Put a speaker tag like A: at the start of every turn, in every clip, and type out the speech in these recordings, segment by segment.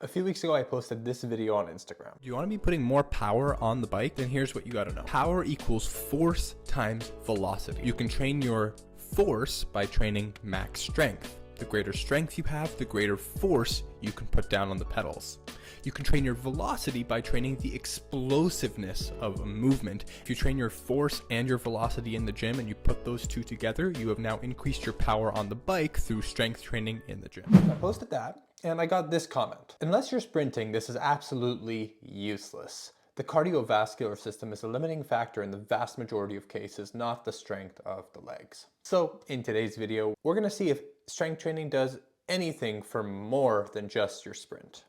A: A few weeks ago, I posted this video on Instagram.
B: Do you want to be putting more power on the bike? Then here's what you got to know. Power equals force times velocity. You can train your force by training max strength. The greater strength you have, the greater force you can put down on the pedals. You can train your velocity by training the explosiveness of a movement. If you train your force and your velocity in the gym and you put those two together, you have now increased your power on the bike through strength training in the gym.
A: I posted that and I got this comment. Unless you're sprinting, this is absolutely useless. The cardiovascular system is a limiting factor in the vast majority of cases, not the strength of the legs. So in today's video, we're gonna see if strength training does anything for more than just your sprint.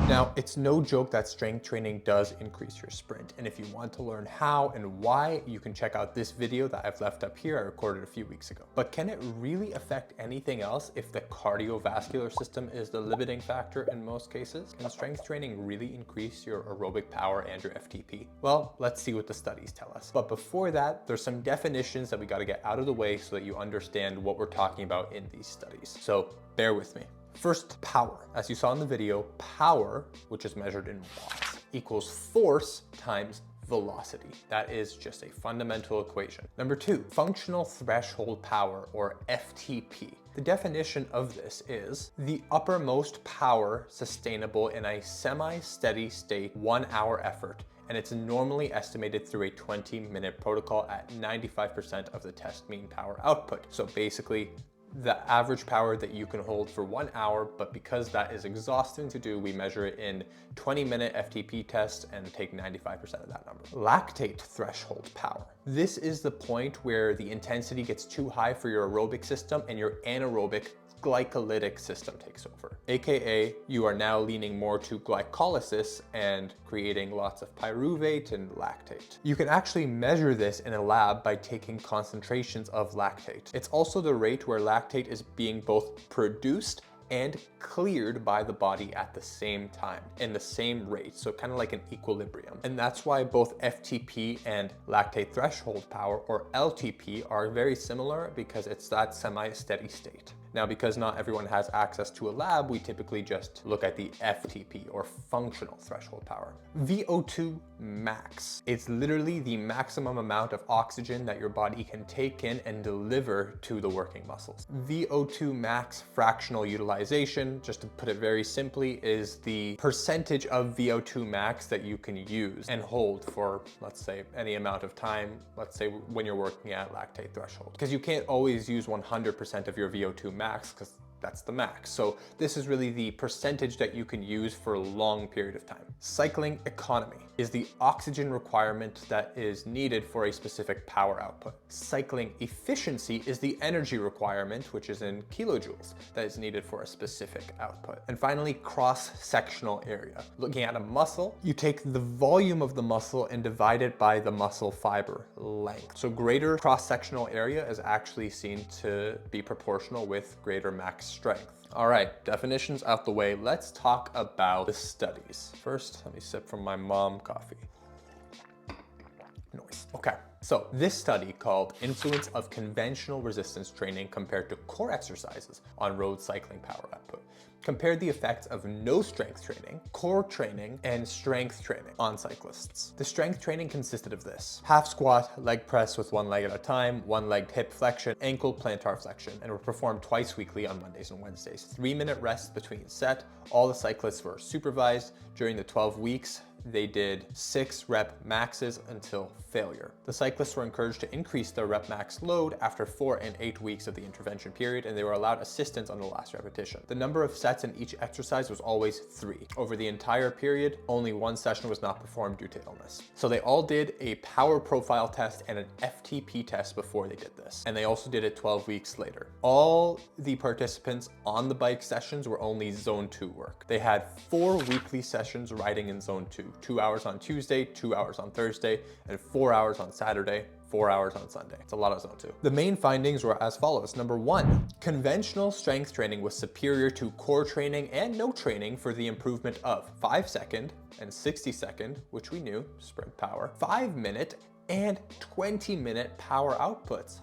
A: Now, it's no joke that strength training does increase your sprint. And if you want to learn how and why, you can check out this video that I've left up here. I recorded a few weeks ago. But can it really affect anything else if the cardiovascular system is the limiting factor in most cases? Can strength training really increase your aerobic power and your FTP? Well, let's see what the studies tell us. But before that, there's some definitions that we got to get out of the way so that you understand what we're talking about in these studies. So bear with me. First, power. As you saw in the video, power, which is measured in watts, equals force times velocity. That is just a fundamental equation. Number two, functional threshold power, or FTP. The definition of this is the uppermost power sustainable in a semi-steady state 1 hour effort, and it's normally estimated through a 20-minute protocol at 95% of the test mean power output. So basically, the average power that you can hold for 1 hour, but because that is exhausting to do, we measure it in 20-minute FTP tests and take 95% of that number. Lactate threshold power. This is the point where the intensity gets too high for your aerobic system and your anaerobic glycolytic system takes over. AKA, you are now leaning more to glycolysis and creating lots of pyruvate and lactate. You can actually measure this in a lab by taking concentrations of lactate. It's also the rate where lactate is being both produced and cleared by the body at the same time in the same rate, so kind of like an equilibrium. And that's why both FTP and lactate threshold power, or LTP, are very similar because it's that semi-steady state. Now, because not everyone has access to a lab, we typically just look at the FTP, or functional threshold power. VO2 max. It's literally the maximum amount of oxygen that your body can take in and deliver to the working muscles. VO2 max fractional utilization, just to put it very simply, is the percentage of VO2 max that you can use and hold for, let's say, any amount of time, let's say when you're working at lactate threshold. Because you can't always use 100% of your VO2 max, because that's the max. So this is really the percentage that you can use for a long period of time. Cycling economy is the oxygen requirement that is needed for a specific power output. Cycling efficiency is the energy requirement, which is in kilojoules, that is needed for a specific output. And finally, cross-sectional area. Looking at a muscle, you take the volume of the muscle and divide it by the muscle fiber length. So greater cross-sectional area is actually seen to be proportional with greater max strength. All right, definitions out the way. Let's talk about the studies. First, let me sip from my mom coffee. Noise. Okay, so this study called Influence of Conventional Resistance Training Compared to Core Exercises on Road Cycling Power Output compared the effects of no strength training, core training, and strength training on cyclists. The strength training consisted of this: half squat, leg press with one leg at a time, one-legged hip flexion, ankle plantar flexion, and were performed twice weekly on Mondays and Wednesdays. 3-minute rest between set. All the cyclists were supervised. During the 12 weeks, they did 6 rep maxes until failure. The cyclists were encouraged to increase their rep max load after 4 and 8 weeks of the intervention period, and they were allowed assistance on the last repetition. The number of sets in each exercise was always 3. Over the entire period, only 1 session was not performed due to illness. So they all did a power profile test and an FTP test before they did this, and they also did it 12 weeks later. All the participants on the bike sessions were only zone 2 work. They had 4 weekly sessions riding in zone 2. 2 hours on Tuesday, 2 hours on Thursday, and 4 hours on Saturday, 4 hours on Sunday. It's a lot of zone 2. The main findings were as follows. Number 1, conventional strength training was superior to core training and no training for the improvement of 5-second and 60-second, which we knew, sprint power, 5-minute and 20-minute power outputs.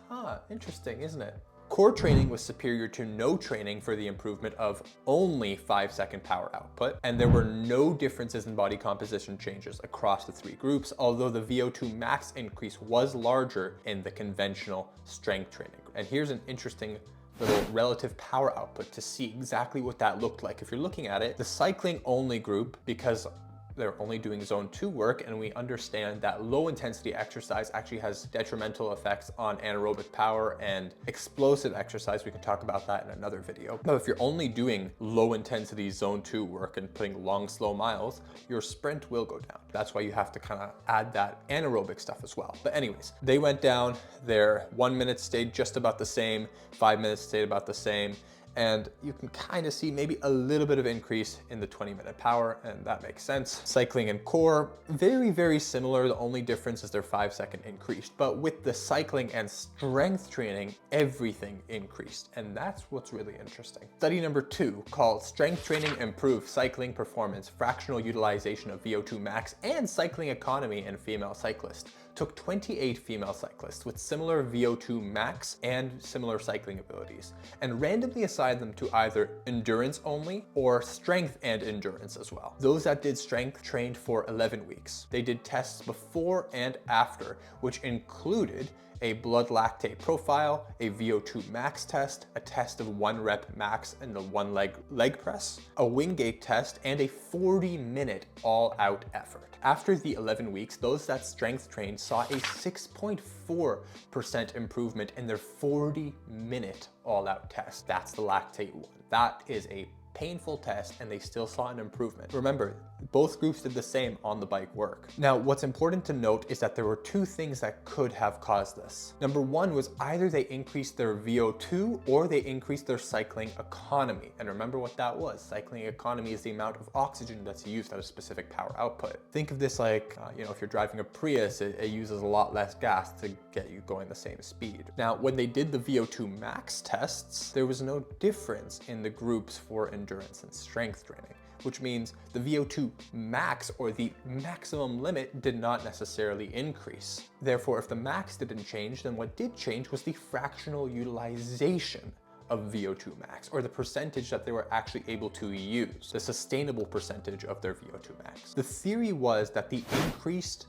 A: Interesting, isn't it? Core training was superior to no training for the improvement of only 5-second power output, and there were no differences in body composition changes across the 3 groups, although the VO2 max increase was larger in the conventional strength training. And here's an interesting little relative power output to see exactly what that looked like. If you're looking at it, the cycling only group, because they're only doing zone 2 work, and we understand that low intensity exercise actually has detrimental effects on anaerobic power and explosive exercise. We can talk about that in another video. But if you're only doing low intensity zone 2 work and putting long, slow miles, your sprint will go down. That's why you have to kind of add that anaerobic stuff as well. But anyways, they went down, their 1 minute stayed just about the same, 5 minutes stayed about the same, and you can kind of see maybe a little bit of increase in the 20-minute power, and that makes sense. Cycling and core, very, very similar. The only difference is their 5-second increased, but with the cycling and strength training, everything increased, and that's what's really interesting. Study number 2, called Strength Training Improves Cycling Performance, Fractional Utilization of VO2 Max, and Cycling Economy in Female Cyclists, took 28 female cyclists with similar VO2 max and similar cycling abilities, and randomly assigned them to either endurance only or strength and endurance as well. Those that did strength trained for 11 weeks. They did tests before and after, which included a blood lactate profile, a VO2 max test, a test of 1 rep max in the 1 leg press, a Wingate test, and a 40-minute all-out effort. After the 11 weeks, those that strength trained saw a 6.4% improvement in their 40-minute all-out test. That's the lactate one. That is a painful test, and they still saw an improvement. Remember, both groups did the same on the bike work. Now, what's important to note is that there were 2 things that could have caused this. Number 1 was either they increased their VO2 or they increased their cycling economy. And remember what that was. Cycling economy is the amount of oxygen that's used at a specific power output. Think of this like, if you're driving a Prius, it uses a lot less gas to get you going the same speed. Now, when they did the VO2 max tests, there was no difference in the groups for endurance and strength training, which means the VO2 max, or the maximum limit, did not necessarily increase. Therefore, if the max didn't change, then what did change was the fractional utilization of VO2 max, or the percentage that they were actually able to use, the sustainable percentage of their VO2 max. The theory was that the increased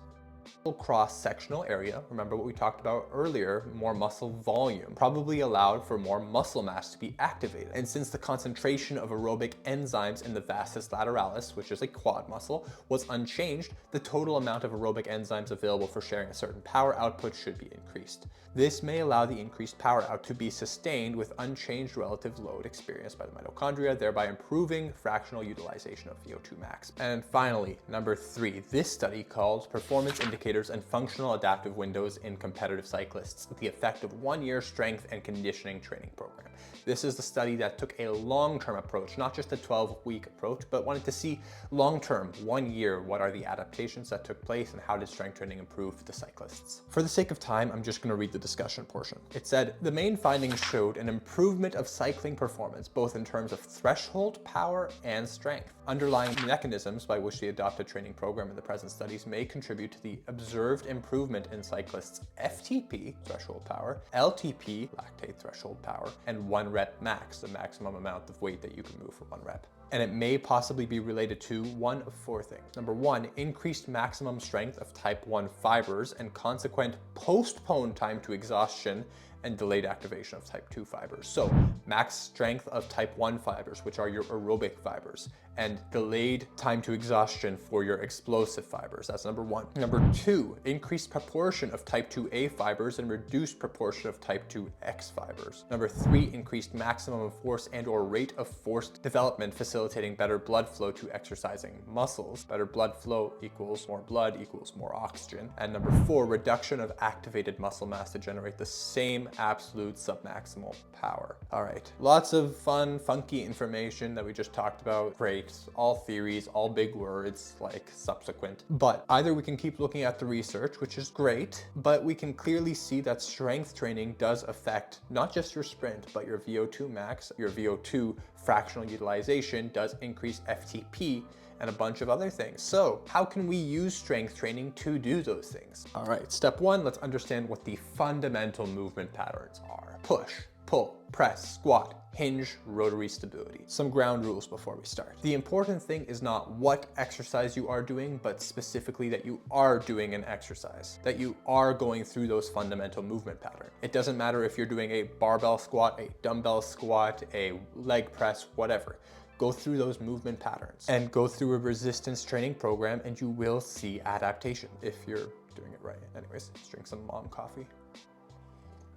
A: cross-sectional area, remember what we talked about earlier, more muscle volume, probably allowed for more muscle mass to be activated. And since the concentration of aerobic enzymes in the vastus lateralis, which is a quad muscle, was unchanged, the total amount of aerobic enzymes available for sharing a certain power output should be increased. This may allow the increased power out to be sustained with unchanged relative load experienced by the mitochondria, thereby improving fractional utilization of VO2 max. And finally, number 3, this study called Performance Indicators and Functional Adaptive Windows in Competitive Cyclists, the effect of 1-year strength and conditioning training program. This is the study that took a long-term approach, not just a 12-week approach, but wanted to see long-term, 1 year, what are the adaptations that took place and how did strength training improve the cyclists. For the sake of time, I'm just going to read the discussion portion. It said, the main findings showed an improvement of cycling performance, both in terms of threshold, power, and strength. Underlying mechanisms by which the adopted training program in the present studies may contribute to the observed improvement in cyclists' FTP, threshold power, LTP, lactate threshold power, and 1 rep max, the maximum amount of weight that you can move for 1 rep. And it may possibly be related to one of 4 things. Number 1, increased maximum strength of type 1 fibers and consequent postponed time to exhaustion and delayed activation of type 2 fibers. So max strength of type 1 fibers, which are your aerobic fibers, and delayed time to exhaustion for your explosive fibers. That's number 1. Number 2, increased proportion of type 2A fibers and reduced proportion of type 2X fibers. Number 3, increased maximum force and or rate of force development, facilitating better blood flow to exercising muscles. Better blood flow equals more oxygen. And number 4, reduction of activated muscle mass to generate the same absolute submaximal power. All right, lots of fun, funky information that we just talked about. Great, all theories, all big words like subsequent. But either we can keep looking at the research, which is great, but we can clearly see that strength training does affect not just your sprint, but your VO2 max, your VO2 fractional utilization does increase FTP, and a bunch of other things. So how can we use strength training to do those things? All right, step one, let's understand what the fundamental movement patterns are. Push, pull, press, squat, hinge, rotary stability. Some ground rules before we start. The important thing is not what exercise you are doing, but specifically that you are doing an exercise, that you are going through those fundamental movement patterns. It doesn't matter if you're doing a barbell squat, a dumbbell squat, a leg press, whatever. Go through those movement patterns and go through a resistance training program and you will see adaptation if you're doing it right. Anyways, let's drink some mom coffee.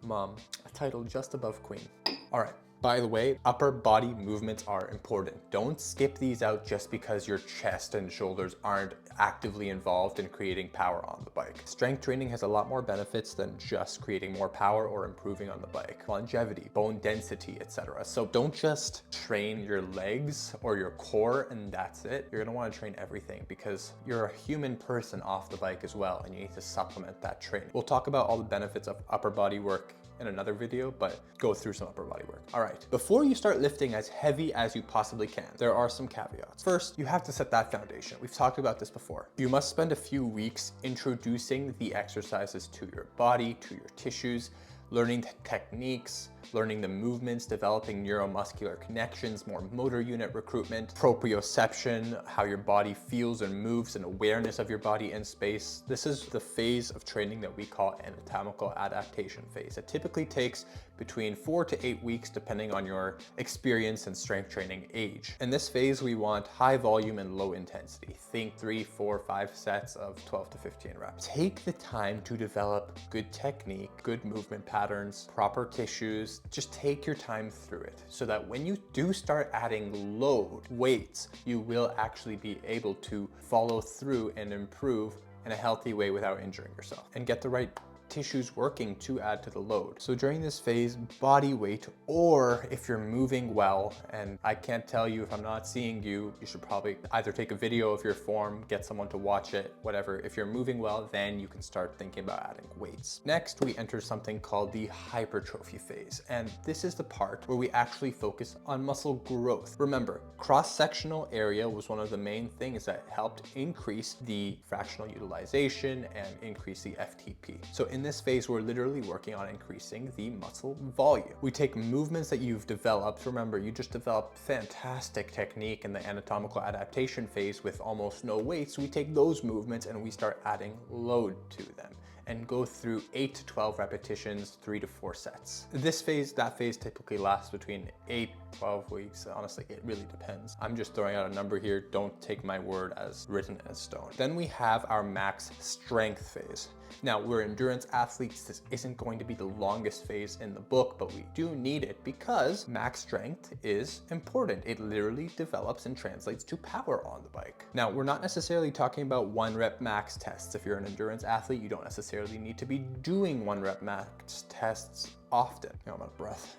A: Mom, a title just above queen. All right. By the way, upper body movements are important. Don't skip these out just because your chest and shoulders aren't actively involved in creating power on the bike. Strength training has a lot more benefits than just creating more power or improving on the bike. Longevity, bone density, etc. So don't just train your legs or your core and that's it. You're gonna wanna train everything because you're a human person off the bike as well and you need to supplement that training. We'll talk about all the benefits of upper body work in another video, but go through some upper body work. All right, before you start lifting as heavy as you possibly can, there are some caveats. First, you have to set that foundation. We've talked about this before. You must spend a few weeks introducing the exercises to your body, to your tissues, learning the techniques, learning the movements, developing neuromuscular connections, more motor unit recruitment, proprioception, how your body feels and moves, and awareness of your body in space. This is the phase of training that we call anatomical adaptation phase. It typically takes between 4 to 8 weeks, depending on your experience and strength training age. In this phase, we want high volume and low intensity. Think 3, 4, 5 sets of 12 to 15 reps. Take the time to develop good technique, good movement patterns, proper tissues. Just take your time through it so that when you do start adding load, weights, you will actually be able to follow through and improve in a healthy way without injuring yourself and get the right tissues working to add to the load. So during this phase, body weight, or if you're moving well, and I can't tell you if I'm not seeing you, you should probably either take a video of your form, get someone to watch it, whatever. If you're moving well, then you can start thinking about adding weights. Next, we enter something called the hypertrophy phase. And this is the part where we actually focus on muscle growth. Remember, cross-sectional area was one of the main things that helped increase the fractional utilization and increase the FTP. So in this phase, we're literally working on increasing the muscle volume. We take movements that you've developed. Remember, you just developed fantastic technique in the anatomical adaptation phase with almost no weights. We take those movements and we start adding load to them and go through 8 to 12 repetitions, 3 to 4 sets. This phase, that phase typically lasts between 8, 12 weeks. Honestly, it really depends. I'm just throwing out a number here. Don't take my word as written in stone. Then we have our max strength phase. Now, we're endurance athletes. This isn't going to be the longest phase in the book, but we do need it because max strength is important. It literally develops and translates to power on the bike. Now, we're not necessarily talking about 1 rep max tests. If you're an endurance athlete, you don't necessarily need to be doing 1 rep max tests often. I'm out of breath.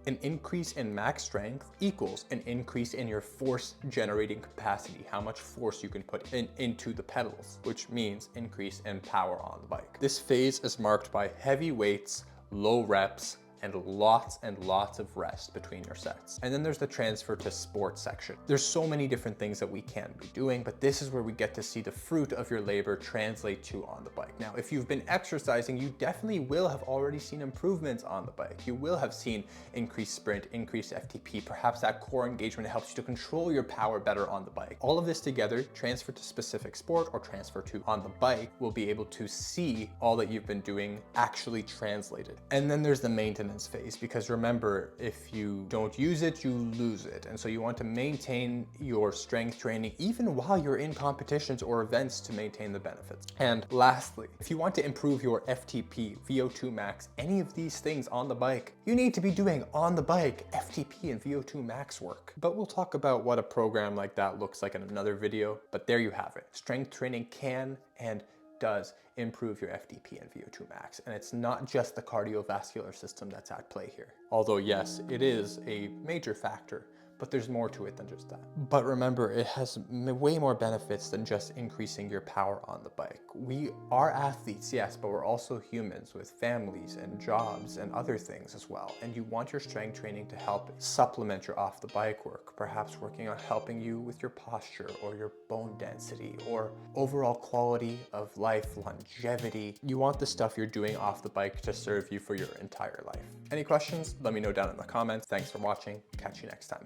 A: An increase in max strength equals an increase in your force generating capacity, how much force you can put into the pedals, which means increase in power on the bike. This phase is marked by heavy weights, low reps, and lots of rest between your sets. And then there's the transfer to sports section. There's so many different things that we can be doing, but this is where we get to see the fruit of your labor translate to on the bike. Now, if you've been exercising, you definitely will have already seen improvements on the bike. You will have seen increased sprint, increased FTP, perhaps that core engagement helps you to control your power better on the bike. All of this together, transfer to specific sport or transfer to on the bike, will be able to see all that you've been doing actually translated. And then there's the maintenance phase, because remember, if you don't use it, you lose it. And so you want to maintain your strength training even while you're in competitions or events to maintain the benefits. And lastly, if you want to improve your FTP, VO2 max, any of these things on the bike, you need to be doing on the bike FTP and VO2 max work. But we'll talk about what a program like that looks like in another video, but there you have it. Strength training can and does improve your FTP and VO2 max. And it's not just the cardiovascular system that's at play here. Although yes, it is a major factor, but there's more to it than just that. But remember, it has way more benefits than just increasing your power on the bike. We are athletes, yes, but we're also humans with families and jobs and other things as well. And you want your strength training to help supplement your off the bike work, perhaps working on helping you with your posture or your bone density or overall quality of life, longevity. You want the stuff you're doing off the bike to serve you for your entire life. Any questions? Let me know down in the comments. Thanks for watching. Catch you next time.